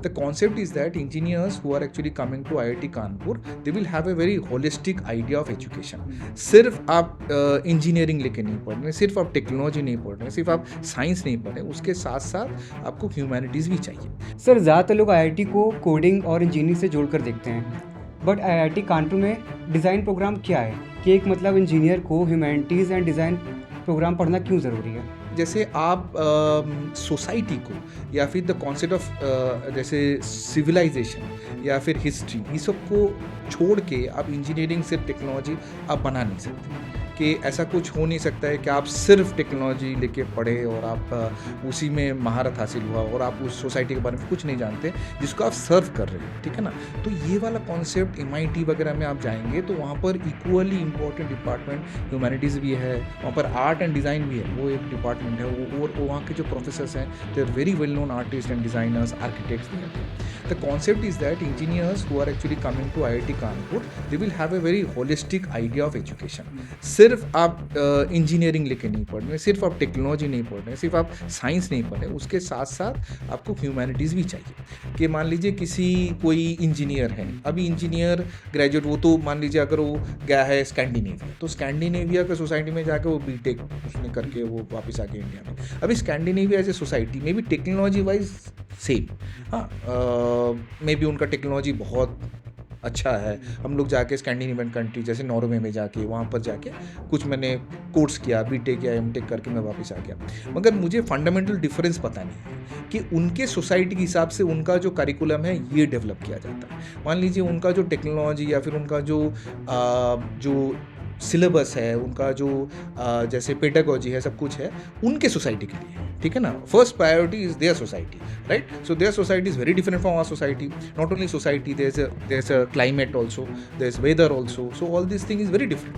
The concept is that engineers who are actually coming to IIT Kanpur, they will have a very holistic idea of education. सिर्फ आप engineering लेके नहीं पढ़ रहे, सिर्फ आप टेक्नोलॉजी नहीं पढ़ रहे, सिर्फ आप साइंस नहीं पढ़ रहे, उसके साथ साथ आपको ह्यूमैनिटीज़ भी चाहिए। सर ज़्यादातर लोग आईआईटी को कोडिंग और इंजीनियरिंग से जोड़कर देखते हैं, बट आईआईटी कानपुर में डिज़ाइन प्रोग्राम क्या है कि एक मतलब इंजीनियर को ह्यूमैनिटीज़ एंड डिज़ाइन प्रोग्राम पढ़ना क्यों ज़रूरी है? जैसे आप सोसाइटी को या फिर द कॉन्सेप्ट ऑफ जैसे सिविलाइजेशन या फिर हिस्ट्री, ये सब को छोड़ के आप इंजीनियरिंग सिर्फ टेक्नोलॉजी आप बना नहीं सकते। कि ऐसा कुछ हो नहीं सकता है कि आप सिर्फ टेक्नोलॉजी लेके पढ़े और आप उसी में महारत हासिल हुआ और आप उस सोसाइटी के बारे में कुछ नहीं जानते जिसको आप सर्व कर रहे हो, ठीक है ना। तो ये वाला कॉन्सेप्ट MIT वगैरह में आप जाएंगे तो वहाँ पर इक्वली इम्पोर्टेंट डिपार्टमेंट ह्यूमैनिटीज़ भी है, वहाँ पर आर्ट एंड डिज़ाइन भी है, वो एक डिपार्टमेंट है। वो और वहाँ के जो प्रोफेसर्स हैं they are very well known artist and designers, architects भी हैं। The concept is that engineers who are actually coming to IIT Kanpur, they will have a very holistic idea of education. सिर्फ आप engineering लेके नहीं पढ़ रहे, सिर्फ आप टेक्नोलॉजी नहीं पढ़ रहे, सिर्फ आप साइंस नहीं पढ़ रहे, उसके साथ साथ आपको ह्यूमैनिटीज़ भी चाहिए। कि मान लीजिए किसी कोई इंजीनियर है, अभी इंजीनियर ग्रेजुएट, वो तो मान लीजिए अगर वो गया है स्कैंडिनेविया, तो स्कैंडिनेविया के सोसाइटी में जाकर वो बीटेक उसने करके वो वापस आ गया इंडिया में। अभी स्कैंडिनेविया एज ए सोसाइटी में भी टेक्नोलॉजी वाइज सेम, हाँ मे बी उनका टेक्नोलॉजी बहुत अच्छा है। हम लोग जाके स्कैंडिनेवियन कंट्री जैसे नॉर्वे में जाके वहाँ पर जाके कुछ मैंने कोर्स किया, बीटेक या एमटेक करके मैं वापस आ गया। मगर मुझे फंडामेंटल डिफरेंस पता नहीं है कि उनके सोसाइटी के हिसाब से उनका जो करिकुलम है ये डेवलप किया जाता है। मान लीजिए उनका जो टेक्नोलॉजी या फिर उनका जो सिलेबस है, उनका जो जैसे पेडागोजी है, सब कुछ है उनके सोसाइटी के लिए, ठीक है ना। First priority is their society, right. So their society is very different from our society. Not only society, there is a climate also, there is weather also, so all this thing is very different.